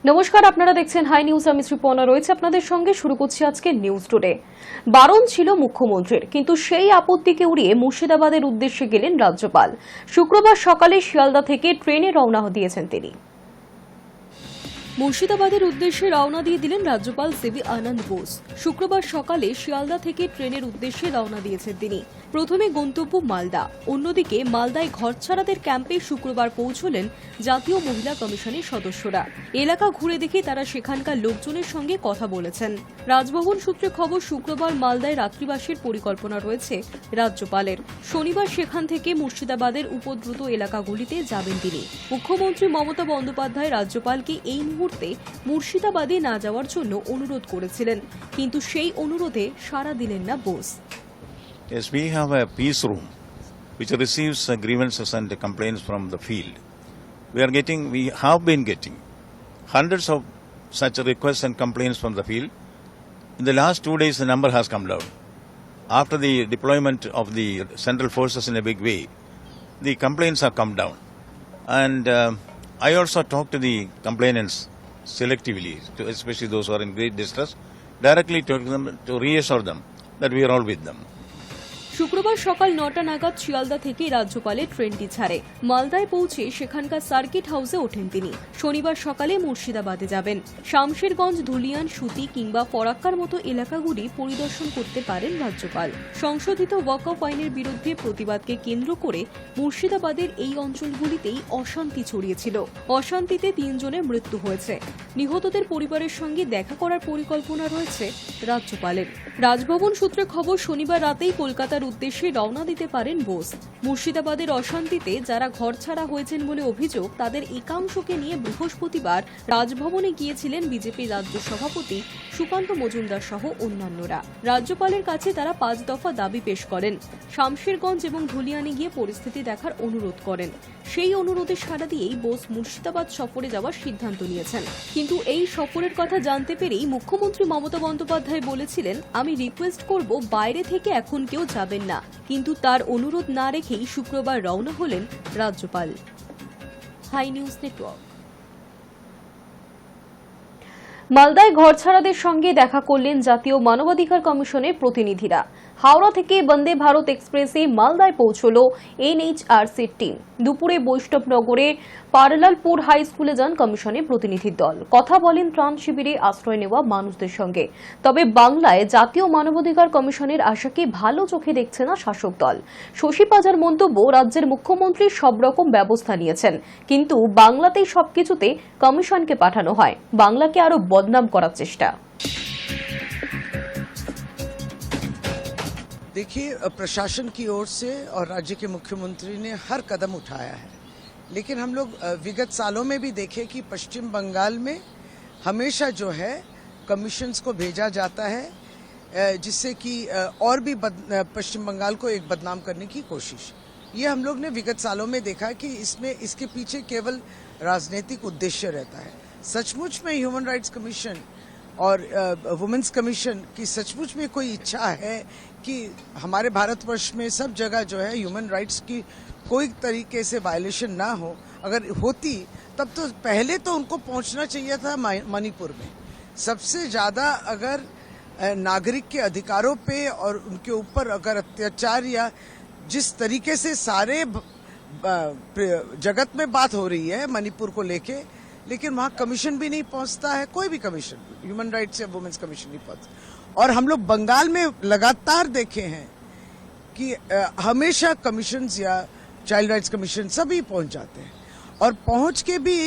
নমস্কার, আপনারা দেখছেন হাই নিউজ। আমি শ্রীপর্ণা রয়েছে আপনাদের সঙ্গে। শুরু করছি আজকে নিউজ টুডে। বারণ ছিল মুখ্যমন্ত্রীর, কিন্তু সেই আপত্তিকে উড়িয়ে মুর্শিদাবাদের উদ্দেশ্যে গেলেন রাজ্যপাল। শুক্রবার সকালে শিয়ালদা থেকে ট্রেনে রওনা দিয়েছেন তিনি। মুর্শিদাবাদের উদ্দেশ্যে রওনা দিয়ে দিলেন রাজ্যপাল সিবি আনন্দ বোস। শুক্রবার সকালে শিয়ালদা থেকে ট্রেনের উদ্দেশ্যে রওনা দিয়েছেন তিনি। প্রথমে গন্তব্য মালদা, অন্যদিকে মালদায় ঘরছাড়াদের ক্যাম্পে শুক্রবার পৌঁছলেন জাতীয় মহিলা কমিশনের সদস্যরা। এলাকা ঘুরে দেখে তারা সেখানকার লোকজনের সঙ্গে কথা বলেছেন। রাজভবন সূত্রে খবর, শুক্রবার মালদায় রাত্রিবাসের পরিকল্পনা রয়েছে রাজ্যপালের। শনিবার সেখান থেকে মুর্শিদাবাদের উপদ্রুত এলাকাগুলিতে যাবেন তিনি। মুখ্যমন্ত্রী মমতা বন্দ্যোপাধ্যায় রাজ্যপালকে এই মুহূর্তে মুর্শিদাবাদে না যাওয়ার জন্য অনুরোধ করেছিলেন, কিন্তু সেই অনুরোধে সাড়া দিলেন না Bose. Yes, we have a peace room which receives grievances and complaints from the field. We have been getting hundreds of such requests and complaints from the field. In the last 2 days, the number has come down. After the deployment of the central forces in a big way, the complaints have come down. And I also talked to the complainants selectively, especially those who are in great distress, directly to them to reassure them that we are all with them. শুক্রবার সকাল 9টা নাগাদ শিয়ালদা থেকে রাজ্যপালের ট্রেনটি ছাড়ে। মালদায় পৌঁছে সেখানকার সার্কিট হাউসে ওঠেন তিনি। শনিবার সকালে মুর্শিদাবাদে যাবেন। শামশেরগঞ্জ, ধুলিয়ান, সুতি কিংবা ফরাক্কার মতো এলাকাগুলি পরিদর্শন করতে পারেন রাজ্যপাল। সংশোধিত ওয়াকফ আইনের বিরুদ্ধে প্রতিবাদকে কেন্দ্র করে মুর্শিদাবাদের এই অঞ্চলগুলিতেই অশান্তি ছড়িয়েছিল। অশান্তিতে 3 জনের মৃত্যু হয়েছে। নিহতদের পরিবারের সঙ্গে দেখা করার পরিকল্পনা রয়েছে রাজ্যপালের। রাজভবন সূত্রে খবর, শনিবার রাতেই কলকাতার উদ্দেশ্যে রওনা দিতে পারেন বোস। মুর্শিদাবাদের অশান্তিতে যারা ঘরছাড়া হয়েছেন বলে অভিযোগ, তাদের একাংশকে নিয়ে বৃহস্পতিবার রাজভবনে গিয়েছিলেন বিজেপি রাজ্য সভাপতি সুকান্ত মজুমদার সহ অন্যান্যরা। রাজ্যপালের কাছে তারা 5 দফা দাবি পেশ করেন। শামশেরগঞ্জ এবং ধুলিয়ানে গিয়ে পরিস্থিতি দেখার অনুরোধ করেন। সেই অনুরোধে সাড়া দিয়েই বোস মুর্শিদাবাদ সফরে যাওয়ার সিদ্ধান্ত নিয়েছেন। কিন্তু এই সফরের কথা জানতে পেরেই মুখ্যমন্ত্রী মমতা বন্দ্যোপাধ্যায় বলেছিলেন, আমি রিকোয়েস্ট করব বাইরে থেকে এখন কেউ যাবেন না। কিন্তু তার অনুরোধ না রেখেই শুক্রবার রওনা হলেন রাজ্যপাল। Hi news network. মালদায় ঘরছাড়াদের সঙ্গে দেখা করলেন জাতীয় মানবাধিকার কমিশনের প্রতিনিধিরা। হাওড়া থেকে বন্দে ভারত এক্সপ্রেসে মালদায় পৌঁছল এনএইচআরসির টিম। দুপুরে বৈষ্ণবনগরে পারলালপুর হাই স্কুলে যান কমিশনের প্রতিনিধির দল। কথা বলেন ত্রাণ শিবিরে আশ্রয় নেওয়া মানুষদের সঙ্গে। তবে বাংলায় জাতীয় মানবাধিকার কমিশনের আশাকে ভালো চোখে দেখছে না শাসক দল। শশী পাজার মন্তব্য, রাজ্যের মুখ্যমন্ত্রী সব রকম ব্যবস্থা নিয়েছেন, কিন্তু বাংলাতেই সবকিছুতে কমিশনকে পাঠানো হয়। বাংলাকে আরো বদনাম করার চেষ্টা। देखिए, प्रशासन की ओर से और राज्य के मुख्यमंत्री ने हर कदम उठाया है, लेकिन हम लोग विगत सालों में भी देखे कि पश्चिम बंगाल में हमेशा जो है कमीशंस को भेजा जाता है, जिससे कि और भी पश्चिम बंगाल को एक बदनाम करने की कोशिश। ये हम लोग ने विगत सालों में देखा कि इसके पीछे केवल राजनीतिक उद्देश्य रहता है। सचमुच में ह्यूमन राइट्स कमीशन और वुमेन्स कमीशन की सचमुच में कोई इच्छा है कि हमारे भारतवर्ष में सब जगह जो है ह्यूमन राइट्स की कोई तरीके से वायलेशन ना हो, अगर होती तब तो पहले तो उनको पहुंचना चाहिए था मणिपुर में। सबसे ज़्यादा अगर नागरिक के अधिकारों पे और उनके ऊपर अगर अत्याचार या जिस तरीके से सारे जगत में बात हो रही है मणिपुर को लेके, लेकिन वहाँ कमीशन भी नहीं पहुँचता है। कोई भी कमीशन, ह्यूमन राइट्स या वुमेन्स कमीशन नहीं पहुँचता। और हम लोग बंगाल में लगातार देखे हैं कि हमेशा कमीशंस या चाइल्ड राइट्स कमीशन सभी पहुँच जाते हैं, और पहुँच के भी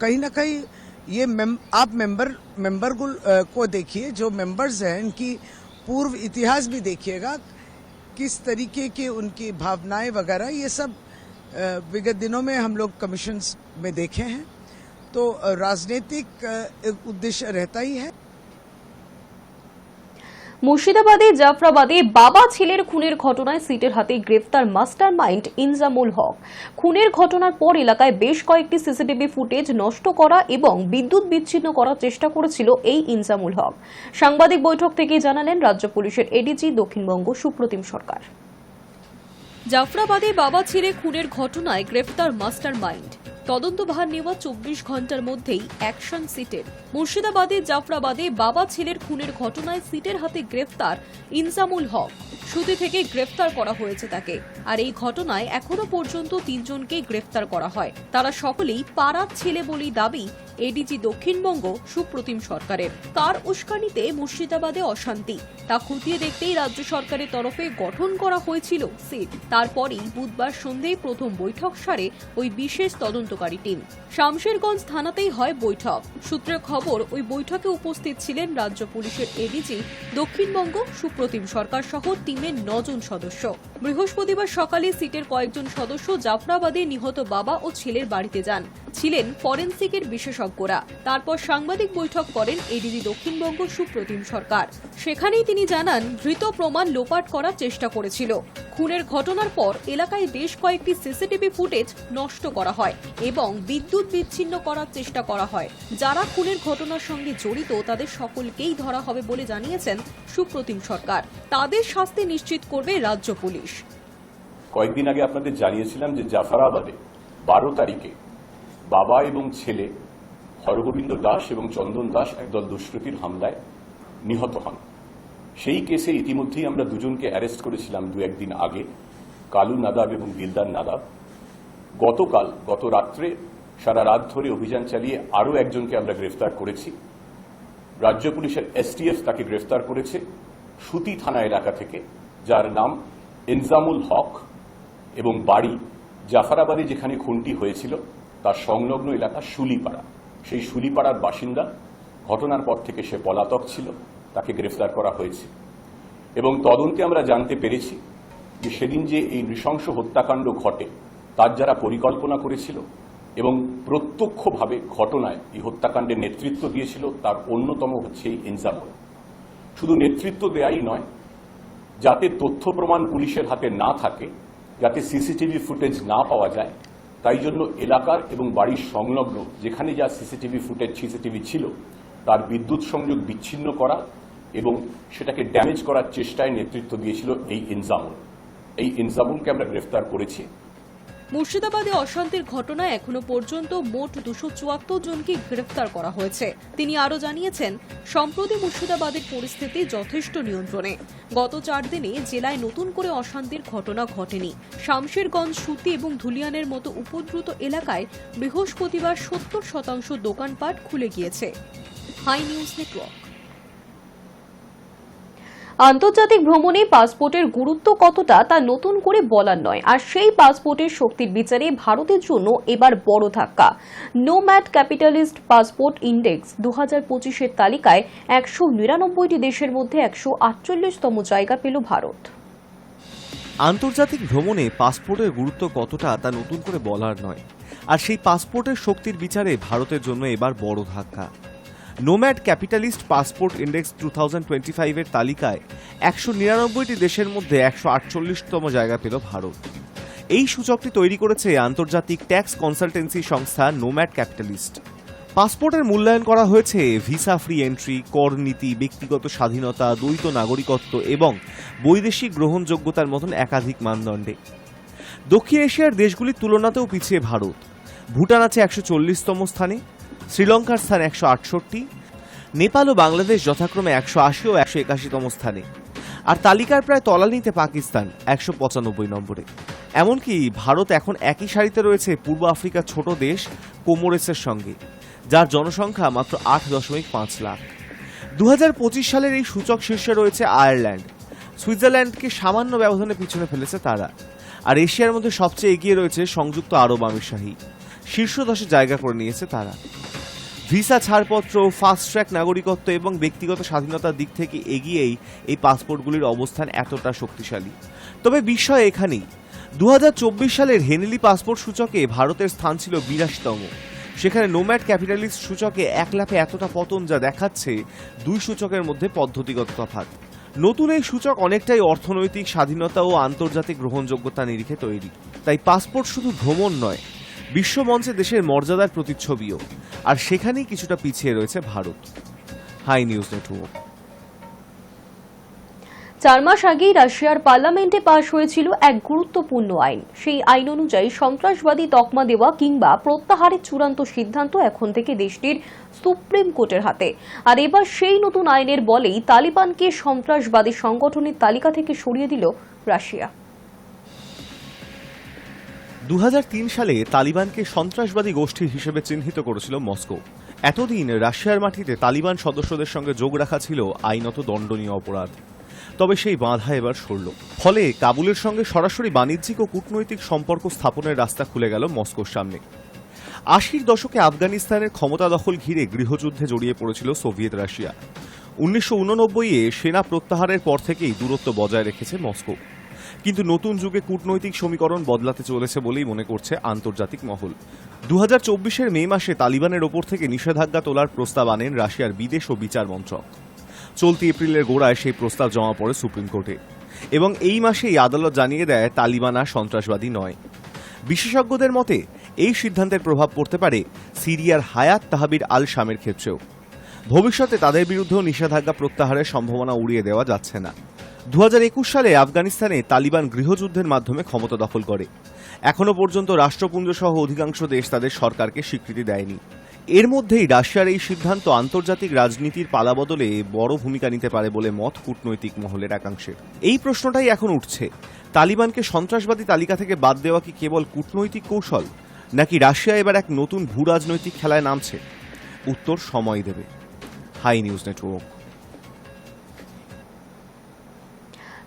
कहीं ना कहीं ये आप मेंबर को देखिए, जो मेंबर्स हैं इनकी पूर्व इतिहास भी देखिएगा, किस तरीके की उनकी भावनाएं वगैरह, ये सब विगत दिनों में हम लोग कमीशंस में देखे हैं। तो राजनीतिक उद्देश्य रहता ही है। মুর্শিদাবাদে জাফরাবাদে বাবা ছেলের খুনের ঘটনায় সিটের হাতে গ্রেফতার মাস্টার মাইন্ড ইনজামুল হক। খুনের ঘটনার পর এলাকায় বেশ কয়েকটি সিসিটিভি ফুটেজ নষ্ট করা এবং বিদ্যুৎ বিচ্ছিন্ন করার চেষ্টা করেছিল এই ইনজামুল হক। সাংবাদিক বৈঠক থেকে জানালেন রাজ্য পুলিশের এডিজি দক্ষিণবঙ্গ সুপ্রতিম সরকার। জাফরাবাদে বাবা ছেলে খুনের ঘটনায় গ্রেফতার মাস্টার মাইন্ড। তদন্তভার নেওয়া 24 ঘন্টার মধ্যেই অ্যাকশন সিটের। মুর্শিদাবাদে জাফরাবাদে বাবা ছেলের খুনের ঘটনায় সিটের হাতে গ্রেফতার ইনজামুল হক। সুতি থেকে গ্রেফতার করা হয়েছে তাকে। আর এই ঘটনায় এখনো পর্যন্ত 3 জনকে গ্রেফতার করা হয়। তারা সকলেই পাড়ার ছেলে বলেই দাবি এডিজি দক্ষিণবঙ্গ সুপ্রতিম সরকারের। কার উস্কানিতে মুর্শিদাবাদে অশান্তি তা খতিয়ে দেখতেই রাজ্য সরকারের তরফে গঠন করা হয়েছিল সিট। তারপরেই বুধবার সন্ধ্যায় প্রথম বৈঠক সারে ওই বিশেষ তদন্তকারী টিম। শামশেরগঞ্জ থানাতেই হয় বৈঠক। সূত্রের খবর, ওই বৈঠকে উপস্থিত ছিলেন রাজ্য পুলিশের এডিজি দক্ষিণবঙ্গ সুপ্রতিম সরকার সহ টিমের 9 জন সদস্য। বৃহস্পতিবার সকালে সিটের কয়েকজন সদস্য জাফরাবাদে নিহত বাবা ও ছেলের বাড়িতে যান। ছিলেন ফরেনসিকের বিশেষজ্ঞরা। তারপর সাংবাদিক বৈঠক করেন এডিজি দক্ষিণবঙ্গ সুপ্রতিম সরকার। সেখানেই তিনি জানান, ধৃত প্রমাণ লোপাট করার চেষ্টা করেছিল। খুনের ঘটনার পর এলাকায় বেশ কয়েকটি সিসিটিভি ফুটেজ নষ্ট করা হয় এবং বিদ্যুৎ বিচ্ছিন্ন করার চেষ্টা করা হয়। যারা খুনের ঘটনার সঙ্গে জড়িত তাদের সকলকেই ধরা হবে বলে জানিয়েছেন সুপ্রতিম সরকার। তাদের শাস্তি নিশ্চিত করবে রাজ্য পুলিশ। কয়েকদিন আগে আপনাদের জানিয়েছিলাম যে জাফরাবাদে 12 তারিখে বাবা এবং ছেলে হরগোবিন্দ দাস এবং চন্দন দাস একদল দুষ্কৃতীর হামলায় নিহত হন। সেই কেসে ইতিমধ্যেই আমরা 2 জনকে অ্যারেস্ট করেছিলাম 2-1 দিন আগে, কালু নাদাব এবং দিলদার নাদাব। গত রাত্রে সারা রাত ধরে অভিযান চালিয়ে আরও 1 জনকে আমরা গ্রেফতার করেছি। রাজ্য পুলিশের এসটিএফ তাকে গ্রেফতার করেছে সুতি থানা এলাকা থেকে, যার নাম ইনজামুল হক এবং বাড়ি জাফরাবাদে যেখানে খুনটি হয়েছিল তার সংলগ্ন এলাকা শুলিপাড়া। সেই শুলিপাড়ার বাসিন্দা। ঘটনার পর থেকে সে পলাতক ছিল, তাকে গ্রেফতার করা হয়েছে। এবং তদন্তে আমরা জানতে পেরেছি যে সেদিন যে এই নৃশংস হত্যাকাণ্ড ঘটে তার যারা পরিকল্পনা করেছিল এবং প্রত্যক্ষভাবে ঘটনায় এই হত্যাকাণ্ডের নেতৃত্ব দিয়েছিল তার অন্যতম হচ্ছে এই ইনজামুল। শুধু নেতৃত্ব দেয়াই নয়, যাতে তথ্য প্রমাণ পুলিশের হাতে না থাকে, যাতে সিসিটিভি ফুটেজ না পাওয়া যায়, তাই জন্য এলাকার এবং বাড়ির সংলগ্ন যেখানে যা সিসিটিভি ছিল তার বিদ্যুৎ সংযোগ বিচ্ছিন্ন করা এবং সেটাকে ড্যামেজ করার চেষ্টায় নেতৃত্ব দিয়েছিল এই ইনজামুল। এই ইনজামুলকে আমরা গ্রেফতার করেছি। মুর্শিদাবাদে অশান্তির ঘটনায় এখনো পর্যন্ত মোট 274 জনকে গ্রেফতার করা হয়েছে। তিনি আরও জানিয়েছেন, সম্প্রতি মুর্শিদাবাদের পরিস্থিতি যথেষ্ট নিয়ন্ত্রণে। গত 4 দিনে জেলায় নতুন করে অশান্তির ঘটনা ঘটেনি। শামশেরগঞ্জ, সুতি এবং ধুলিয়ানের মতো উপদ্রুত এলাকায় বৃহস্পতিবার 70% দোকানপাট খুলে গিয়েছে। Hi news network. আন্তর্জাতিক ভ্রমণে পাসপোর্টের গুরুত্ব কতটা তা নতুন করে বলার নয়। আর সেই পাসপোর্টের শক্তির বিচারে ভারতের জন্য এবার বড় ধাক্কা। নোম্যাড ক্যাপিটালিস্ট পাসপোর্ট ইন্ডেক্স 2025-এর তালিকায় 199টি দেশের মধ্যে 148তম জায়গা পেল ভারত। আন্তর্জাতিক ভ্রমণে পাসপোর্টের গুরুত্ব কতটা তা নতুন করে বলার নয়। আর সেই পাসপোর্টের শক্তির বিচারে ভারতের জন্য এবার বড় ধাক্কা। নোম্যাড ক্যাপিটালিস্ট পাসপোর্ট ইন্ডেক্স 2025-এর তালিকায় 199টি দেশের মধ্যে 148তম জায়গা পেল ভারত। এই সূচকটি তৈরি করেছে আন্তর্জাতিক ট্যাক্স কনসালটেন্সি সংস্থা নোম্যাড ক্যাপিটালিস্ট। পাসপোর্টের মূল্যায়ন করা হয়েছে ভিসা ফ্রি এন্ট্রি, কর নীতি, ব্যক্তিগত স্বাধীনতা, দ্বৈত নাগরিকত্ব এবং বৈদেশিক গ্রহণযোগ্যতার মতন একাধিক মানদণ্ডে। দক্ষিণ এশিয়ার দেশগুলির তুলনাতেও পিছিয়ে ভারত। ভুটান আছে 140তম স্থানে, শ্রীলঙ্কার স্থান 168, নেপাল ও বাংলাদেশ যথাক্রমে 180 ও 181তম স্থানে। আর তালিকার প্রায় তলানিতে পাকিস্তান 195 নম্বরে। এমনকি ভারত এখন একই সারিতে রয়েছে পূর্ব আফ্রিকার ছোট দেশ কোমোরেসের সঙ্গে, যার জনসংখ্যা মাত্র 8.5 লাখ। 2025 সালের এই সূচক শীর্ষে রয়েছে আয়ারল্যান্ড। সুইজারল্যান্ডকে সামান্য ব্যবধানে পিছনে ফেলেছে তারা। আর এশিয়ার মধ্যে সবচেয়ে এগিয়ে রয়েছে সংযুক্ত আরব আমিরশাহী। শীর্ষ 10-এ জায়গা করে নিয়েছে তারা। ভিসা ছাড়পত্র, ফাস্ট ট্র্যাক নাগরিকত্ব এবং ব্যক্তিগত স্বাধীনতার দিক থেকে এগিয়েই এই পাসপোর্টগুলির অবস্থান এতটা শক্তিশালী। তবে বিষয় এখানেই, 2024 সালের হেনলি পাসপোর্ট সূচকে ভারতের স্থান ছিল 82তম। সেখানে নোম্যাড ক্যাপিটালিস্ট সূচকে এক লাফে এতটা পতন, যা দেখাচ্ছে 2 সূচকের মধ্যে পদ্ধতিগত তফাৎ। নতুন এই সূচক অনেকটাই অর্থনৈতিক স্বাধীনতা ও আন্তর্জাতিক গ্রহণযোগ্যতা নিরিখে তৈরি। তাই পাসপোর্ট শুধু ভ্রমণ নয়, বিশ্বমঞ্চে দেশের মর্যাদার প্রতিচ্ছবিও। আর সেখানেই কিছুটা পিছিয়ে রয়েছে ভারত। Hi news network. 4 মাস আগেই রাশিয়ার পার্লামেন্টে পাশ হয়েছিল এক গুরুত্বপূর্ণ আইন। সেই আইন অনুযায়ী সন্ত্রাসবাদী তকমা দেওয়া কিংবা প্রত্যাহারের চূড়ান্ত সিদ্ধান্ত এখন থেকে দেশটির সুপ্রিম কোর্টের হাতে। আর এবার সেই নতুন আইনের বলেই তালিবানকে সন্ত্রাসবাদী সংগঠনের তালিকা থেকে সরিয়ে দিল রাশিয়া। 2003 সালে তালিবানকে সন্ত্রাসবাদী গোষ্ঠী হিসেবে চিহ্নিত করেছিল মস্কো। এতদিন রাশিয়ার মাটিতে তালিবান সদস্যদের সঙ্গে যোগ রাখা ছিল আইনত দণ্ডনীয় অপরাধ। তবে সেই বাধা এবার সরল। ফলে কাবুলের সঙ্গে সরাসরি বাণিজ্যিক ও কূটনৈতিক সম্পর্ক স্থাপনের রাস্তা খুলে গেল মস্কোর সামনে। 80-র দশকে আফগানিস্তানের ক্ষমতা দখল ঘিরে গৃহযুদ্ধে জড়িয়ে পড়েছিল সোভিয়েত রাশিয়া। 1989-এ সেনা প্রত্যাহারের পর থেকেই দূরত্ব বজায় রেখেছে মস্কো। কিন্তু নতুন যুগে কূটনৈতিক সমীকরণ বদলাতে চলেছে বলেই মনে করছে আন্তর্জাতিক মহল। 2024-এর মে মাসে তালিবানের ওপর থেকে নিষেধাজ্ঞা তোলার প্রস্তাব আনেন রাশিয়ার বিদেশ ও বিচার মন্ত্রক। চলতি এপ্রিলের গোড়ায় সেই প্রস্তাব জমা পড়ে সুপ্রিম কোর্টে এবং এই মাসেই আদালত জানিয়ে দেয় তালিবান আর সন্ত্রাসবাদী নয়। বিশেষজ্ঞদের মতে এই সিদ্ধান্তের প্রভাব পড়তে পারে সিরিয়ার হায়াত তাহবির আল শামের ক্ষেত্রেও। ভবিষ্যতে তাদের বিরুদ্ধেও নিষেধাজ্ঞা প্রত্যাহারের সম্ভাবনা উড়িয়ে দেওয়া যাচ্ছে না। 2021 সালে আফগানিস্তানে তালিবান গৃহযুদ্ধের মাধ্যমে ক্ষমতা দখল করে। এখনো পর্যন্ত রাষ্ট্রপুঞ্জ সহ অধিকাংশ দেশ তাদের সরকারকে স্বীকৃতি দেয়নি। এর মধ্যেই রাশিয়ার এই সিদ্ধান্ত আন্তর্জাতিক রাজনীতির পালাবদলে বড় ভূমিকা নিতে পারে বলে মত কূটনৈতিক মহলের একাংশের। এই প্রশ্নটাই এখন উঠছে, তালিবানকে সন্ত্রাসবাদী তালিকা থেকে বাদ দেওয়া কি কেবল কূটনৈতিক কৌশল, নাকি রাশিয়া এবার এক নতুন ভূ রাজনৈতিক খেলায় নামছে? উত্তর সময় দেবে। Hi news network.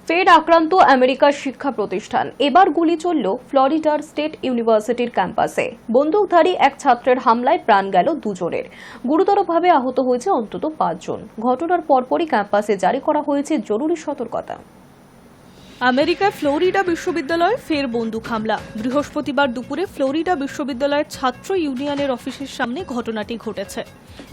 ফের আক্রান্ত আমেরিকার শিক্ষা প্রতিষ্ঠান। এবার গুলি চলল ফ্লোরিডার স্টেট ইউনিভার্সিটির ক্যাম্পাসে। বন্দুকধারী এক ছাত্রের হামলায় প্রাণ গেল 2 জনের। গুরুতরভাবে আহত হয়েছে অন্তত 5 জন। ঘটনার পরপরই ক্যাম্পাসে জারি করা হয়েছে জরুরি সতর্কতা। আমেরিকার ফ্লোরিডা বিশ্ববিদ্যালয়ে ফের বন্দুক হামলা। বৃহস্পতিবার দুপুরে ফ্লোরিডা বিশ্ববিদ্যালয়ের ছাত্র ইউনিয়নের অফিসের সামনে ঘটনাটি ঘটেছে।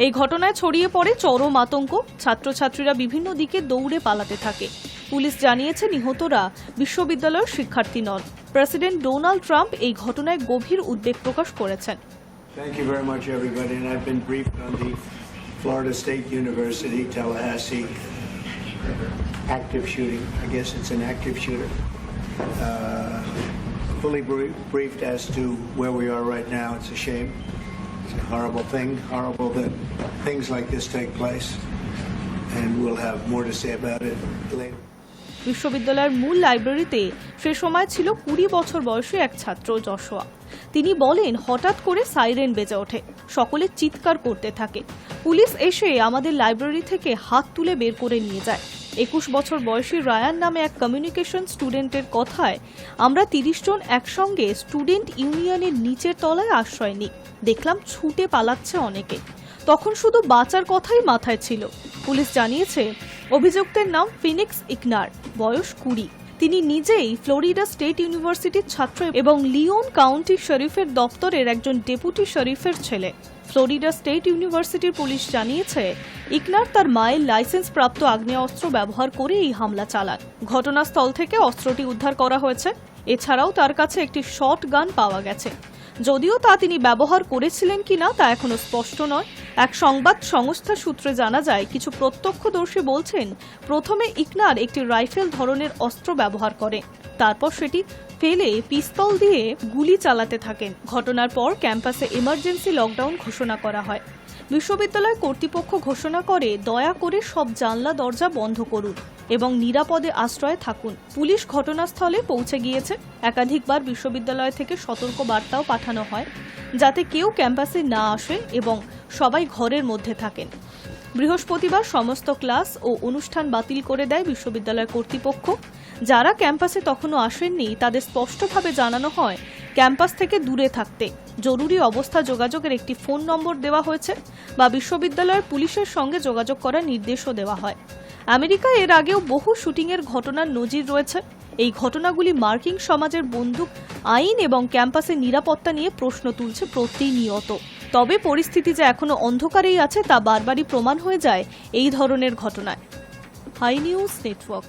এই ঘটনায় ছড়িয়ে পড়ে চরম আতঙ্ক। ছাত্রছাত্রীরা বিভিন্ন দিকে দৌড়ে পালাতে থাকে। পুলিশ জানিয়েছে নিহতরা বিশ্ববিদ্যালয়ের শিক্ষার্থী নন। প্রেসিডেন্ট ডোনাল্ড ট্রাম্প এই ঘটনায় গভীর উদ্বেগ প্রকাশ করেছেন। Thank you very much, everybody. And I've been briefed on the Florida State University, Tallahassee active shooting. I guess it's an active shooter. Fully briefed as to where we are right now. It's a shame. It's a horrible thing. Horrible that things like this take place. And we'll have more to say about it later. বিশ্ববিদ্যালয়ের মূল লাইব্রেরিতে সে সময় ছিল 20 বছর বয়সী এক ছাত্র Joshua. তিনি বলেন, হঠাৎ করে সাইরেন বেজে ওঠে, সকলে চিৎকার করতে থাকে। পুলিশ এসে আমাদের লাইব্রেরি থেকে হাত তুলে বের করে নিয়ে যায়। 21 বছর বয়সী রায়ান নামে এক কমিউনিকেশন স্টুডেন্টের কথায়, আমরা 30 জন একসঙ্গে স্টুডেন্ট ইউনিয়নের নিচের তলায় আশ্রয় নিই। দেখলাম ছুটে পালাচ্ছে অনেকে। তখন শুধু বাঁচার কথাই মাথায় ছিল। পুলিশ জানিয়েছে অভিযুক্তের নাম ফিনিক্স ইকনার, বয়স 20। তিনি নিজেই ফ্লোরিডা স্টেট ইউনিভার্সিটির ছাত্র এবং লিওন কাউন্টি শরিফের দপ্তরের একজন ডেপুটি শরিফের ছেলে। ফ্লোরিডা স্টেট ইউনিভার্সিটির পুলিশ জানিয়েছে ইকনার তার মায়ের লাইসেন্স প্রাপ্ত আগ্নেয়াস্ত্র ব্যবহার করে এই হামলা চালান। ঘটনাস্থল থেকে অস্ত্রটি উদ্ধার করা হয়েছে। এছাড়াও তার কাছে একটি শর্ট গান পাওয়া গেছে। যদিও তা তিনি ব্যবহার করেছিলেন কিনা তা এখনো স্পষ্ট নয়। এক সংবাদ সংস্থা সূত্রে জানা যায়, কিছু প্রত্যক্ষদর্শী বলছেন প্রথমে ইকনার একটি রাইফেল ধরনের অস্ত্র ব্যবহার করে, তারপর সেটি ফেলে পিস্তল দিয়ে গুলি চালাতে থাকেন। ঘটনার পর ক্যাম্পাসে ইমার্জেন্সি লকডাউন ঘোষণা করা হয়। বিশ্ববিদ্যালয় কর্তৃপক্ষ ঘোষণা করে, দয়া করে সব জানলা দরজা বন্ধ করুন এবং নিরাপদে আশ্রয়ে থাকুন। পুলিশ ঘটনাস্থলে পৌঁছে গিয়েছে। একাধিকবার বিশ্ববিদ্যালয় থেকে সতর্ক বার্তাও পাঠানো হয় যাতে কেউ ক্যাম্পাসে না আসে এবং সবাই ঘরের মধ্যে থাকেন। বৃহস্পতিবার সমস্ত ক্লাস ও অনুষ্ঠান বাতিল করে দেয় বিশ্ববিদ্যালয় কর্তৃপক্ষ। যারা ক্যাম্পাসে তখনও আসেননি তাদের স্পষ্টভাবে জানানো হয় ক্যাম্পাস থেকে দূরে থাকতে। জরুরি অবস্থা যোগাযোগের একটি ফোন নম্বর দেওয়া হয়েছে বা বিশ্ববিদ্যালয়ের পুলিশের সঙ্গে যোগাযোগ করার নির্দেশও দেওয়া হয়। আমেরিকায় এর আগেও বহু শুটিংয়ের ঘটনার নজির রয়েছে। এই ঘটনাগুলি মার্কিন সমাজের বন্দুক আইন এবং ক্যাম্পাসের নিরাপত্তা নিয়ে প্রশ্ন তুলছে প্রতিনিয়ত। তবে পরিস্থিতি যে এখনো অন্ধকারেই আছে তা বারবারই প্রমাণ হয়ে যায় এই ধরনের ঘটনায়। Hi news network.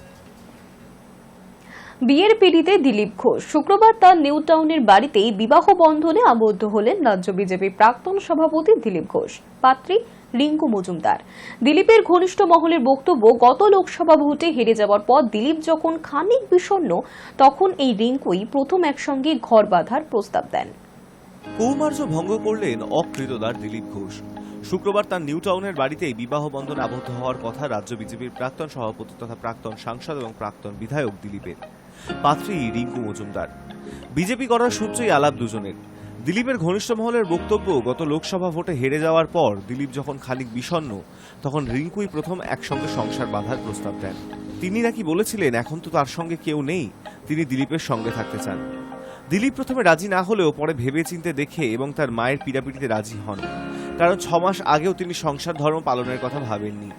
বিয়ের পিড়িতে দিলীপ ঘোষ। শুক্রবার তার নিউ টাউনের বাড়িতেই বিবাহ বন্ধনে আবদ্ধ হলেন রাজ্য বিজেপি প্রাক্তন সভাপতি দিলীপ ঘোষ। পাত্রী রিঙ্কু মজুমদার। দিলীপের ঘনিষ্ঠ মহলের বক্তব্য, গত লোকসভা ভোটে হেরে যাওয়ার পর দিলীপ যখন খানিক বিষণ্ণ, তখন এই রিঙ্কুই প্রথম একসঙ্গে ঘর বাঁধার প্রস্তাব দেন। কৌমার্য ভঙ্গ করলেন অকৃতদার দিলীপ ঘোষ। শুক্রবার তার নিউ টাউনের বাড়িতেই বিবাহ বন্ধনে আবদ্ধ হওয়ার কথা রাজ্য বিজেপির প্রাক্তন সভাপতি তথা প্রাক্তন সাংসদ এবং প্রাক্তন বিধায়ক দিলীপের। পাত্রী রিঙ্কু মজুমদার। বিজেপি করার সূত্রেই আলাপ দুজনের। দিলীপের ঘনিষ্ঠ মহলের বক্তব্য, গত লোকসভা ভোটে হেরে যাওয়ার পর দিলীপ যখন খানিক বিষণ্ণ, তখন রিঙ্কুই প্রথম একসঙ্গে সংসার বাঁধার প্রস্তাব দেন। তিনি নাকি বলেছিলেন এখন তো তার সঙ্গে কেউ নেই, তিনি দিলীপের সঙ্গে থাকতে চান। দিলীপ প্রথমে রাজি না হলেও পরে ভেবেচিন্তে দেখে এবং তার মায়ের পীড়াপিড়িতে রাজি হন, কারণ 6 মাস আগেও তিনি সংসার ধর্ম পালনের কথা ভাবেননি।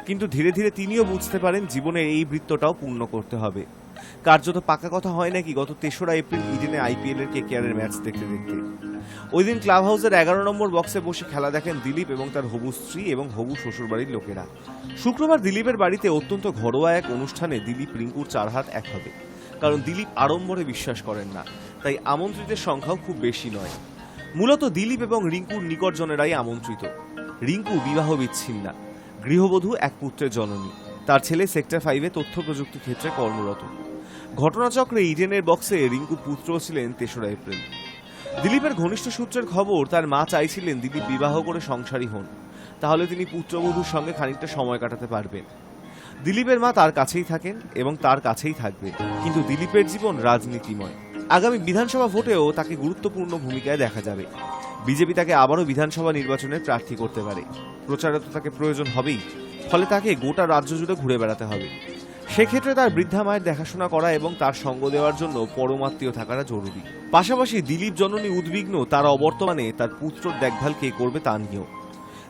কিন্তু ধীরে ধীরে তিনিও বুঝতে পারেন জীবনের এই বৃত্তটাও পূর্ণ করতে হবে। কার্যত পাকা কথা হয় নাকি গত 3রা এপ্রিল ইডেনে IPL এর KKR এর ম্যাচ দেখতে দেখতে। ওই দিন ক্লাব হাউসের 11 নম্বর বক্সে বসে খেলা দেখেন দিলীপ এবং তার হবু স্ত্রী এবং হবু শ্বশুরবাড়ির লোকেরা। শুক্রবার দিলীপের বাড়িতে অত্যন্ত ঘরোয়া এক অনুষ্ঠানে দিলীপ রিঙ্কুর 4 হাত এক হবে, কারণ দিলীপ আড়ম্বরে বিশ্বাস করেন না, তাই আমন্ত্রিতের সংখ্যাও খুব বেশি নয়। মূলত দিলীপ এবং রিঙ্কুর নিকটজনেরাই আমন্ত্রিত। রিঙ্কু বিবাহ বিচ্ছিন্না, গৃহবধূ, এক পুত্রের জননী। তার ছেলে সেক্টর 5-এ তথ্য প্রযুক্তি ক্ষেত্রে কর্মরত। ঘটনাচক্রে ইডেনের বক্সে রিঙ্কুর পুত্র ছিলেন 3রা এপ্রিল। দিলীপের ঘনিষ্ঠ সূত্রের খবর, তার মা চাইছিলেন দিলীপ বিবাহ করে সংসারী হন, তাহলে তিনি পুত্রবধূর সঙ্গে খানিকটা সময় কাটাতে পারবেন। দিলীপের মা তার কাছেই থাকেন এবং তার কাছেই থাকবে, কিন্তু দিলীপের জীবন রাজনীতিময়। আগামী বিধানসভা ভোটেও তাকে গুরুত্বপূর্ণ ভূমিকায় দেখা যাবে। বিজেপি তাকে আবারও বিধানসভা নির্বাচনে প্রার্থী করতে পারে। প্রচারে তো তাকে প্রয়োজন হবেই, ফলে তাকে গোটা রাজ্য জুড়ে ঘুরে বেড়াতে হবে। সেক্ষেত্রে তার বৃদ্ধা মায়ের দেখাশোনা করা এবং তার সঙ্গ দেওয়ার জন্য পরমাত্মীয় থাকাটা জরুরি। পাশাপাশি দিলীপ জননী উদ্বিগ্ন তার অবর্তমানে তার পুত্রর দেখভাল কে করবে তা নিয়েও।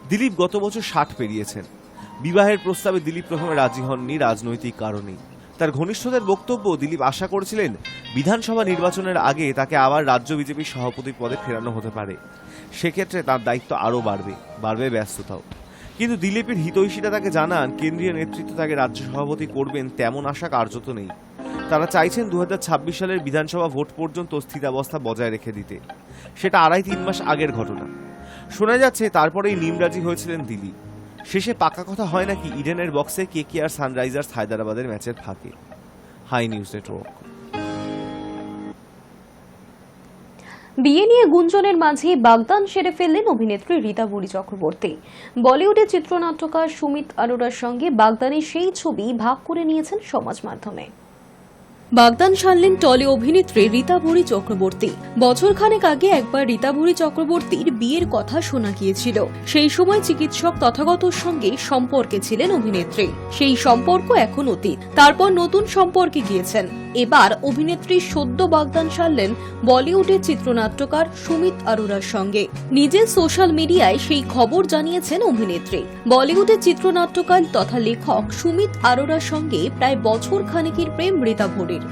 দিলীপ গত বছর 60 পেরিয়েছেন। বিবাহের প্রস্তাবে দিলীপ প্রথমে রাজি হননি রাজনৈতিক কারণেই। তার ঘনিষ্ঠদের বক্তব্য, দিলীপ আশা করেছিলেন বিধানসভা নির্বাচনের আগে তাকে আবার রাজ্য বিজেপির সভাপতি পদে ফেরানো হতে পারে। সেক্ষেত্রে তার দায়িত্ব আরও বাড়বে ব্যস্ততাও। কিন্তু দিলীপের হিতৈষীরা তাকে জানান কেন্দ্রীয় নেতৃত্ব তাকে রাজ্য সভাপতি করবেন তেমন আশা কার্যত নেই। তারা চাইছেন 2026 সালের বিধানসভা ভোট পর্যন্ত স্থিতাবস্থা বজায় রেখে দিতে। সেটা 2.5-3 মাস আগের ঘটনা। শোনা যাচ্ছে তারপরেই নিমরাজি হয়েছিলেন দিলীপ। শেষে পাকা কথা হয় নাকি ইডেনের বক্সে KKR সানরাইজার্স হায়দ্রাবাদের ম্যাচের ফাঁকে। Hi news network. বিয়ে নিয়ে গুঞ্জনের মাঝে বাগদান সেরে ফেললেন অভিনেত্রী রীতা বুড়ি চক্রবর্তী। বলিউডের চিত্রনাট্যকার সুমিত আরোরার সঙ্গে বাগদানের সেই ছবি ভাগ করে নিয়েছেন সমাজ মাধ্যমে। বাগদান সারলেন টলি অভিনেত্রী রীতা বুড়ি চক্রবর্তী। বছরখানেক আগে একবার রীতা বুড়ি চক্রবর্তীর বিয়ের কথা শোনা গিয়েছিল। সেই সময় চিকিৎসক তথাগতর সঙ্গে সম্পর্কে ছিলেন অভিনেত্রী। সেই সম্পর্ক এখন অতীত। তারপর নতুন সম্পর্কে গিয়েছেন। এবার অভিনেত্রী সদ্য বাগদান সারলেন বলিউডের চিত্রনাট্যকার সুমিত আরোরার সঙ্গে। নিজের সোশ্যাল মিডিয়ায় সেই খবর জানিয়েছেন অভিনেত্রী। বলিউডের চিত্রনাট্যকার তথা লেখক সুমিত আরোরার সঙ্গে প্রায় বছর খানেকের প্রেম রীতা বুড়ির।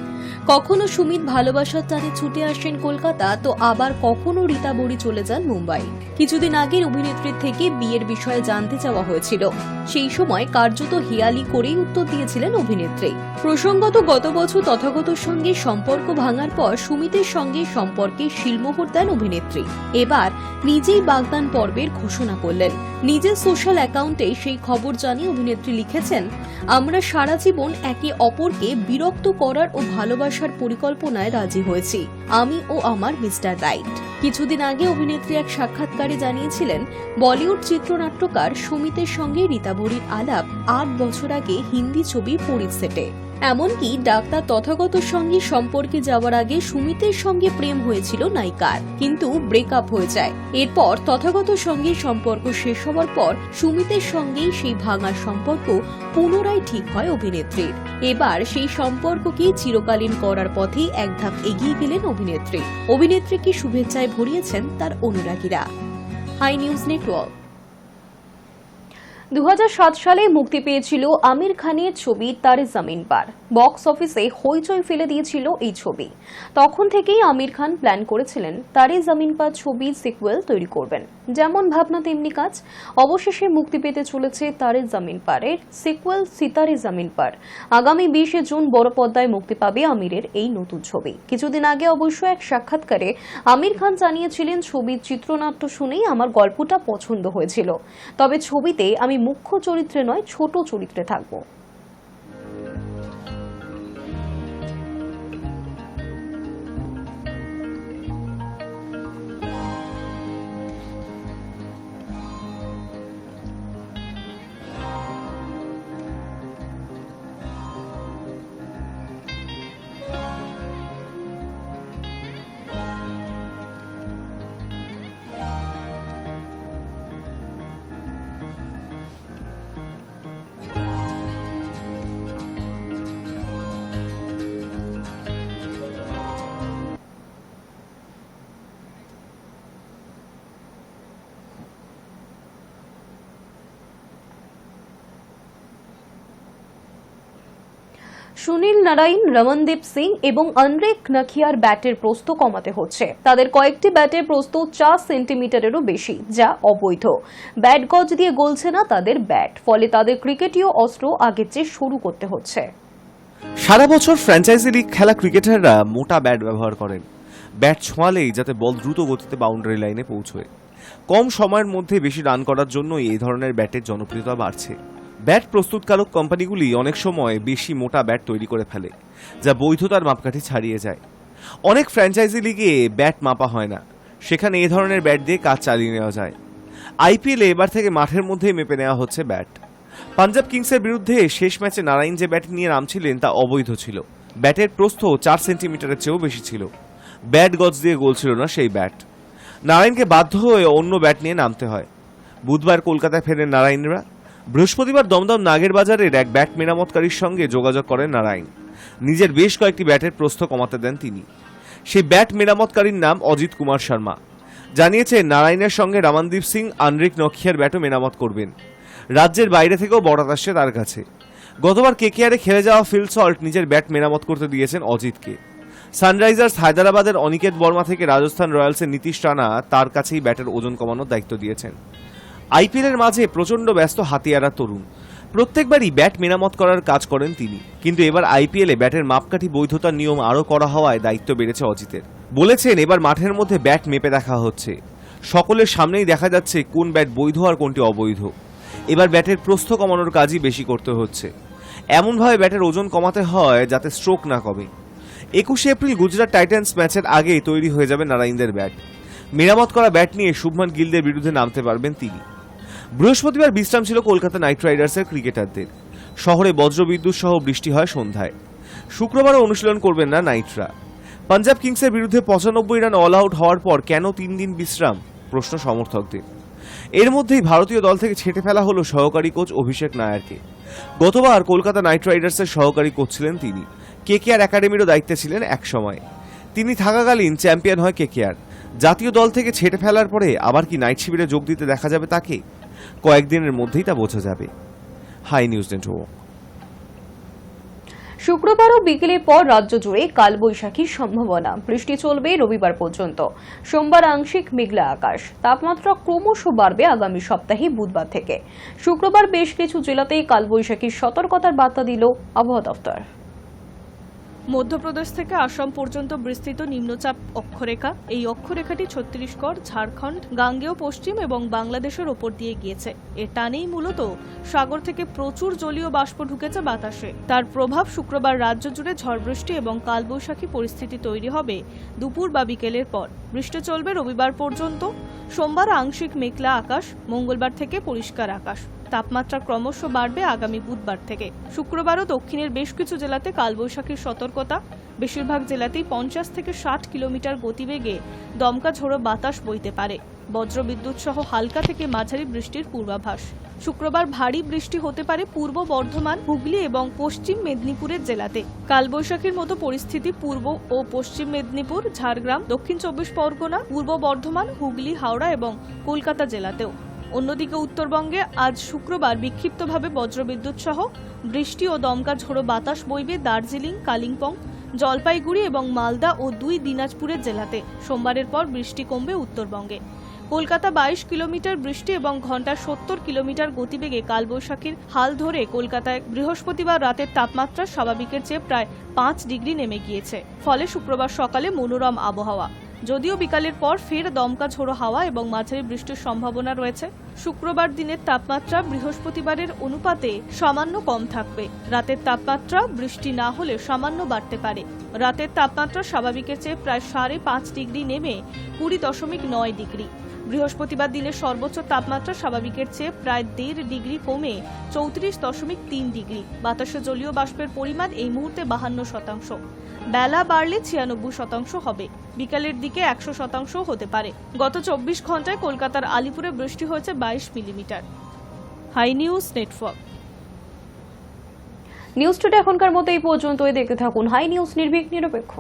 কখনো সুমিত ভালোবাসার টানে ছুটে আসেন কলকাতা, তো আবার কখনো রীতা বুড়ি চলে যান মুম্বাই। কিছুদিন আগের অভিনেত্রীর থেকে বিয়ের বিষয়ে জানতে চাওয়া হয়েছিল। সেই সময় কার্যত হিয়ালি করেই উত্তর দিয়েছিলেন অভিনেত্রী। প্রসঙ্গত গত বছর তথাগতর সঙ্গে সম্পর্ক ভাঙার পর সুমিতের সঙ্গে সম্পর্কে শিলমোহর দেন অভিনেত্রী। এবার নিজেই বাগদান পর্বের ঘোষণা করলেন। নিজের সোশ্যাল অ্যাকাউন্টে সেই খবর জানিয়ে অভিনেত্রী লিখেছেন, আমরা সারা জীবন একে অপরকে বিরক্ত করার ও ভালোবাসার পরিকল্পনায় রাজি হয়েছি, আমি ও আমার মিস্টার রাইট। কিছুদিন আগে অভিনেত্রী এক সাক্ষাৎকারে জানিয়েছিলেন, বলিউড চিত্রনাট্যকার সুমিতের সঙ্গে রীতা বুড়ির আলাপ 8 বছর আগে হিন্দি ছবি পরীর সেটে। এমনকি ডাক্তার তথাগতর সঙ্গে সম্পর্কে যাওয়ার আগে সুমিতের সঙ্গে প্রেম হয়েছিল নায়িকার, কিন্তু ব্রেকআপ হয়ে যায়। এরপর তথাগতর সঙ্গে সম্পর্ক শেষ হওয়ার পর সুমিতের সঙ্গেই সেই ভাঙার সম্পর্ক পুনরায় ঠিক হয় অভিনেত্রীর। এবার সেই সম্পর্ককে চিরকালীন করার পথে এক ধাপ এগিয়ে গেলেন অভিনেত্রী। অভিনেত্রীকে শুভেচ্ছায় ভরিয়েছেন তার অনুরাগীরা। High news network. 2007 সালে মুক্তি পেয়েছিল আমির খানের ছবি তারে জমিন পার। বক্স অফিসে হইচই ফেলে দিয়েছিল এই ছবি। তখন থেকেই আমির খান প্ল্যান করেছিলেন তারে জমিন পার ছবির সিকুয়েল তৈরি করবেন। যেমন ভাবনা তেমনি কাজ। অবশেষে মুক্তি পেতে চলেছে তারে জমিন পারের সিকুয়েল সিতারে জমিন পার। আগামী 20 জুন বড় পর্দায় মুক্তি পাবে আমিরের এই নতুন ছবি। কিছুদিন আগে অবশ্য এক সাক্ষাৎকারে আমির খান জানিয়েছিলেন, ছবির চিত্রনাট্য শুনেই আমার গল্পটা পছন্দ হয়েছিল, তবে ছবিতে আমি মুখ্য চরিত্রে নয় ছোট চরিত্রে থাকব। সুনীল নারায়ণ, রমনদীপ সিং এবং অনরেক নাখিয়ার ব্যাটের প্রস্থ কমাতে হচ্ছে। তাদের কয়েকটি ব্যাটের প্রস্থ 4 সেন্টিমিটারেরও বেশি, যা অবৈধ। ব্যাট গজ দিয়ে গলছে না তাদের ব্যাট, ফলে তাদের ক্রিকেটীয় অস্ত্র আগের চেয়ে সরু করতে হচ্ছে। সারা বছর ফ্র্যাঞ্চাইজি লিগ খেলা ক্রিকেটাররা মোটা ব্যাট ব্যবহার করেন, ব্যাট ছোঁয়ালেই যাতে বল দ্রুত গতিতে বাউন্ডারি লাইনে পৌঁছয়। কম সময়ের মধ্যে বেশি রান করার জন্য এই ধরনের ব্যাটের জনপ্রিয়তা বাড়ছে। ব্যাট প্রস্তুতকারক কোম্পানিগুলি অনেক সময় বেশি মোটা ব্যাট তৈরি করে ফেলে, যা বৈধতার মাপকাঠি ছাড়িয়ে যায়। অনেক ফ্র্যাঞ্চাইজি লিগে ব্যাট মাপা হয় না, সেখানে এই ধরনের ব্যাট দিয়ে কাজ চালিয়ে নেওয়া যায়। আইপিএলে এবার থেকে মাঠের মধ্যেই মেপে নেওয়া হচ্ছে ব্যাট। পাঞ্জাব কিংসের বিরুদ্ধে শেষ ম্যাচে নারায়ণ যে ব্যাট নিয়ে নামছিলেন তা অবৈধ ছিল। ব্যাটের প্রস্থ 4 সেন্টিমিটারের চেয়েও বেশি ছিল। ব্যাট গজ দিয়ে গলছিল না সেই ব্যাট। নারায়ণকে বাধ্য হয়ে অন্য ব্যাট নিয়ে নামতে হয়। বুধবার কলকাতায় ফেরেন নারায়ণরা। বৃহস্পতিবার দমদম নাগের বাজারের এক ব্যাট মেরামতকারীর সঙ্গে যোগাযোগ করেন নারায়ণ। নিজের বেশ কয়েকটি ব্যাটের প্রস্থ কমাতে দেন তিনি। সেই ব্যাট মেরামতকারীর নাম অজিত কুমার শর্মা। জানিয়েছেন নারায়ণের সঙ্গে রমনদীপ সিং অনরেক নখিয়ার ব্যাটও মেরামত করবেন। রাজ্যের বাইরে থেকেও বরাত আসছে তার কাছে। গতবার কেকেআরে খেলে যাওয়া ফিল সল্ট নিজের ব্যাট মেরামত করতে দিয়েছেন অজিতকে। সানরাইজার্স হায়দ্রাবাদের অনিকেত বর্মা থেকে রাজস্থান রয়্যালসের নীতিশ রানা তার কাছেই ব্যাটের ওজন কমানোর দায়িত্ব দিয়েছেন। আইপিএলের মাঝে প্রচণ্ড ব্যস্ত হাতিয়ারা তরুণ। প্রত্যেকবারই ব্যাট মেরামত করার কাজ করেন তিনি, কিন্তু এবার আইপিএলে ব্যাটের মাপকাঠি বৈধতার নিয়ম আরও করা হওয়ায় দায়িত্ব বেড়েছে অজিতের। বলেছেন, এবার মাঠের মধ্যে ব্যাট মেপে দেখা হচ্ছে, সকলের সামনেই দেখা যাচ্ছে কোন ব্যাট বৈধ আর কোনটি অবৈধ। এবার ব্যাটের প্রস্থ কমানোর কাজই বেশি করতে হচ্ছে, এমনভাবে ব্যাটের ওজন কমাতে হয় যাতে স্ট্রোক না কমে। 21 এপ্রিল গুজরাট টাইটান্স ম্যাচের আগেই তৈরি হয়ে যাবে নারায়ণদের ব্যাট। মেরামত করা ব্যাট নিয়ে শুভমান গিলদের বিরুদ্ধে নামতে পারবেন তিনি। বৃহস্পতিবার বিশ্রাম ছিল কলকাতা নাইট রাইডার্সের ক্রিকেটারদের। শহরে বজ্রবিদ্যুৎ সহ বৃষ্টি হয় সন্ধ্যায়। শুক্রবারও অনুশীলন করবেন না নাইটরা। পাঞ্জাব কিংসের বিরুদ্ধে 95 রান অল আউট হওয়ার পর কেন 3 দিন বিশ্রাম, প্রশ্ন সমর্থকদের। এর মধ্যেই ভারতীয় দল থেকে ছেঁটে ফেলা হলো সহকারী কোচ অভিষেক নায়ারকে। গতবার কলকাতা নাইট রাইডার্সের সহকারী কোচ ছিলেন তিনি। কেকেআর একাডেমিরও দায়িত্বে ছিলেন এক সময়। তিনি থাকাকালীন চ্যাম্পিয়ন হয় কেকেআর। জাতীয় দল থেকে ছেঁটে ফেলার পরে আবার কি নাইট শিবিরে যোগ দিতে দেখা যাবে তাকে? কয়েকদিনের মধ্যেই তা বোঝা যাবে। High news network. শুক্রবারও বিকেলের পর রাজ্য জুড়ে কালবৈশাখীর সম্ভাবনা। বৃষ্টি চলবে রবিবার পর্যন্ত। সোমবার আংশিক মেঘলা আকাশ। তাপমাত্রা ক্রমশ বাড়বে আগামী সপ্তাহে বুধবার থেকে। শুক্রবার বেশ কিছু জেলাতেই কালবৈশাখীর সতর্কতার বার্তা দিল আবহাওয়া দফতর। মধ্যপ্রদেশ থেকে আসাম পর্যন্ত বিস্তৃত নিম্নচাপ অক্ষরেখা। এই অক্ষরেখাটি ছত্তিশগড়, ঝাড়খণ্ড, গাঙ্গেয় পশ্চিম এবং বাংলাদেশের ওপর দিয়ে গিয়েছে। এর টানেই মূলত সাগর থেকে প্রচুর জলীয় বাষ্প ঢুকেছে বাতাসে। তার প্রভাব শুক্রবার রাজ্য জুড়ে ঝড় বৃষ্টি এবং কালবৈশাখী পরিস্থিতি তৈরি হবে দুপুর বা বিকেলের পর। বৃষ্টি চলবে রবিবার পর্যন্ত। সোমবার আংশিক মেঘলা আকাশ, মঙ্গলবার থেকে পরিষ্কার আকাশ। তাপমাত্রা ক্রমশ বাড়বে আগামী বুধবার থেকে। শুক্রবারও দক্ষিণের বেশ কিছু জেলাতে কালবৈশাখীর সতর্কতা। বেশিরভাগ জেলাতেই 50 থেকে 60 কিলোমিটার গতিবেগে দমকা ঝোড়ো বাতাস বইতে পারে। বজ্রবিদ্যুৎ সহ হালকা থেকে মাঝারি বৃষ্টির পূর্বাভাস। শুক্রবার ভারী বৃষ্টি হতে পারে পূর্ব বর্ধমান, হুগলি এবং পশ্চিম মেদিনীপুরের জেলাতে। কালবৈশাখীর মতো পরিস্থিতি পূর্ব ও পশ্চিম মেদিনীপুর, ঝাড়গ্রাম, দক্ষিণ 24 পরগনা, পূর্ব বর্ধমান, হুগলি, হাওড়া এবং কলকাতা জেলাতেও। অন্যদিকে উত্তরবঙ্গে আজ শুক্রবার বিক্ষিপ্তভাবে বজ্রবিদ্যুৎ সহ বৃষ্টি ও দমকা ঝোড়ো বাতাস বইবে দার্জিলিং, কালিম্পং, জলপাইগুড়ি এবং মালদা ও 2 দিনাজপুরের জেলাতে। সোমবারের পর বৃষ্টি কমবে উত্তরবঙ্গে। কলকাতা 22 কিলোমিটার বৃষ্টি এবং ঘন্টায় 70 কিলোমিটার গতিবেগে কালবৈশাখীর হাল ধরে কলকাতায় বৃহস্পতিবার রাতের তাপমাত্রা স্বাভাবিকের চেয়ে প্রায় 5 ডিগ্রি নেমে গিয়েছে। ফলে শুক্রবার সকালে মনোরম আবহাওয়া, যদিও বিকালের পর ফের দমকা ঝোড়ো হাওয়া এবং মাঝারি বৃষ্টির সম্ভাবনা রয়েছে। শুক্রবার দিনের তাপমাত্রা বৃহস্পতিবারের অনুপাতে সামান্য কম থাকবে। রাতের তাপমাত্রা বৃষ্টি না হলে সামান্য বাড়তে পারে। রাতের তাপমাত্রা স্বাভাবিকের চেয়ে প্রায় 5.5 ডিগ্রি নেমে 20.9 ডিগ্রি। বৃহস্পতিবার দিনের সর্বোচ্চ তাপমাত্রা স্বাভাবিকের চেয়ে প্রায় 1.5 ডিগ্রি কমে 34.3 ডিগ্রি। বাতাসে জলীয় বাষ্পের পরিমাণ এই মুহূর্তে 52%। বেলা বাড়লে 96% হবে। বিকালের দিকে 100% হতে পারে। গত 24 ঘন্টায় কলকাতার আলিপুরে বৃষ্টি হয়েছে 22 millimetre. Hi news network. News today এখনকার মতো এই পর্যন্তই। দেখতে থাকুন হাই নিউজ, নির্ভীক নিরপেক্ষ।